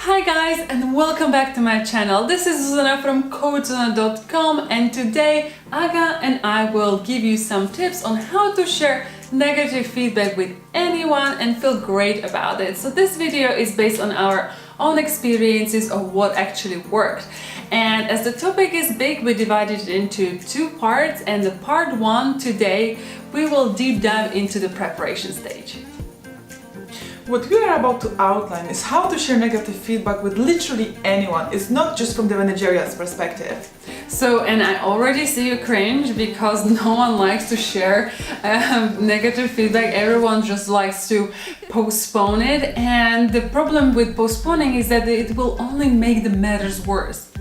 Hi guys, and welcome back to my channel. This is Zuzana from coachzuzana.com, and today Aga and I will give you some tips on how to share negative feedback with anyone and feel great about it. So this video is based on our own experiences of what actually worked. And as the topic is big, we divided it into two parts, and the part one today we will deep dive into the preparation stage. What we are about to outline is how to share negative feedback with literally anyone. It's not just from the managerial's perspective. So, and I already see you cringe because no one likes to share negative feedback. Everyone just likes to postpone it. And the problem with postponing is that it will only make the matters worse.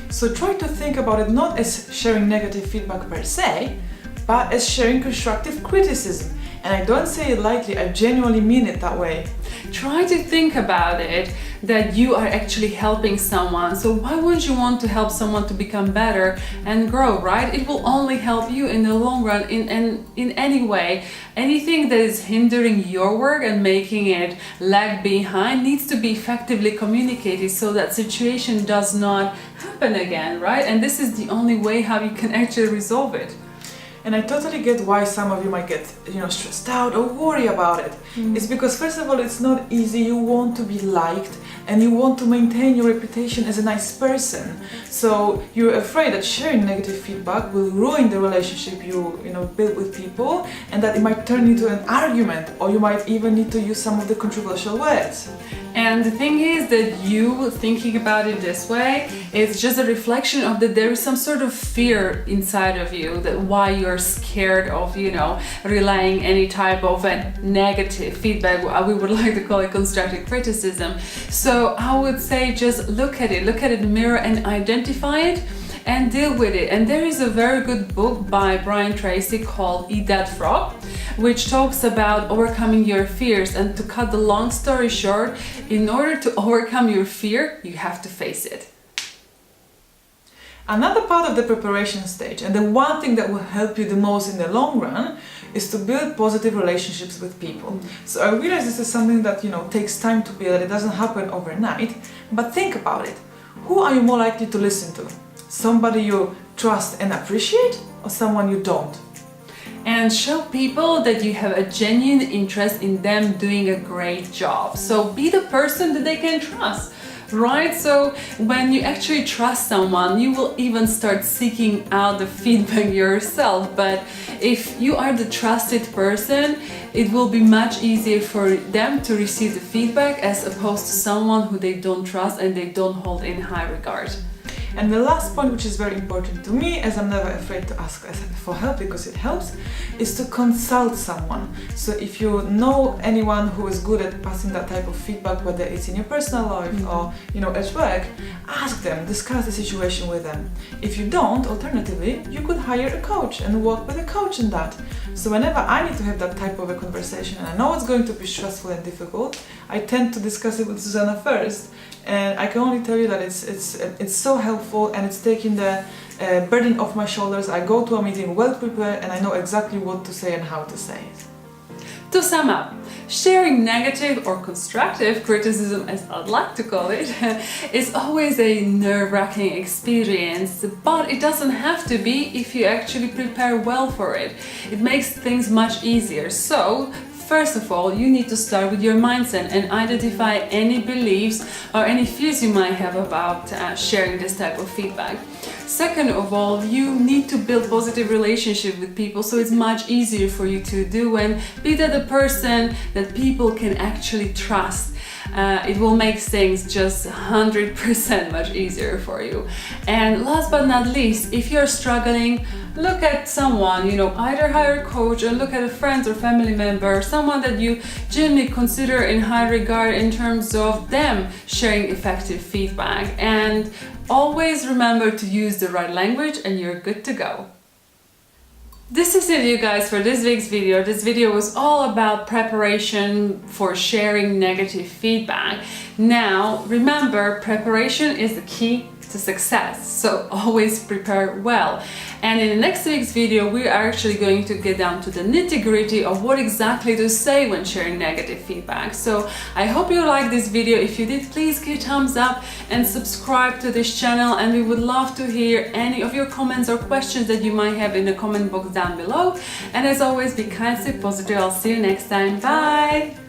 So try to think about it not as sharing negative feedback per se, but as sharing constructive criticism. And I don't say it lightly, I genuinely mean it that way. Try to think about it that you are actually helping someone. So why wouldn't you want to help someone to become better and grow, right? It will only help you in the long run in any way. Anything that is hindering your work and making it lag behind needs to be effectively communicated so that situation does not happen again, right? And this is the only way how you can actually resolve it. And I totally get why some of you might get, stressed out or worry about it. It's because first of all, it's not easy. You want to be liked and you want to maintain your reputation as a nice person. So you're afraid that sharing negative feedback will ruin the relationship you build with people, and that it might turn into an argument, or you might even need to use some of the controversial words. And the thing is that you thinking about it this way is just a reflection of that there is some sort of fear inside of you, that why you're scared of, relaying any type of a negative feedback. We would like to call it constructive criticism. So I would say just look at it in the mirror and identify it and deal with it. And there is a very good book by Brian Tracy called Eat That Frog, which talks about overcoming your fears. And to cut the long story short, in order to overcome your fear, you have to face it. Another part of the preparation stage, and the one thing that will help you the most in the long run, is to build positive relationships with people. So I realize this is something that takes time to build. It doesn't happen overnight, but think about it. Who are you more likely to listen to? Somebody you trust and appreciate, or someone you don't? And show people that you have a genuine interest in them doing a great job. So be the person that they can trust, right? So when you actually trust someone, you will even start seeking out the feedback yourself. But if you are the trusted person, it will be much easier for them to receive the feedback as opposed to someone who they don't trust and they don't hold in high regard. And the last point, which is very important to me, as I'm never afraid to ask for help because it helps, is to consult someone. So if you know anyone who is good at passing that type of feedback, whether it's in your personal life or at work, ask them, discuss the situation with them. If you don't, alternatively, you could hire a coach and work with a coach in that. So whenever I need to have that type of a conversation and I know it's going to be stressful and difficult, I tend to discuss it with Zuzana first. And I can only tell you that it's so helpful, and it's taking the burden off my shoulders. I go to a meeting well prepared and I know exactly what to say and how to say it. To sum up, sharing negative or constructive criticism, as I'd like to call it, is always a nerve-wracking experience, but it doesn't have to be if you actually prepare well for it. It makes things much easier. So, first of all, you need to start with your mindset and identify any beliefs or any fears you might have about sharing this type of feedback. Second of all, you need to build positive relationship with people, so it's much easier for you to do and be that person that people can actually trust. It will make things just 100% much easier for you. And last but not least, if you're struggling, look at someone, either hire a coach or look at a friend or family member, someone that you genuinely consider in high regard in terms of them sharing effective feedback. And always remember to use the right language and you're good to go. This is it, you guys, for this week's video. This video was all about preparation for sharing negative feedback. Now, remember, preparation is the key to success. So always prepare well. And in the next week's video, we are actually going to get down to the nitty-gritty of what exactly to say when sharing negative feedback. So I hope you liked this video. If you did, please give a thumbs up and subscribe to this channel, and we would love to hear any of your comments or questions that you might have in the comment box down below. And as always, be kind, stay positive. I'll see you next time. Bye!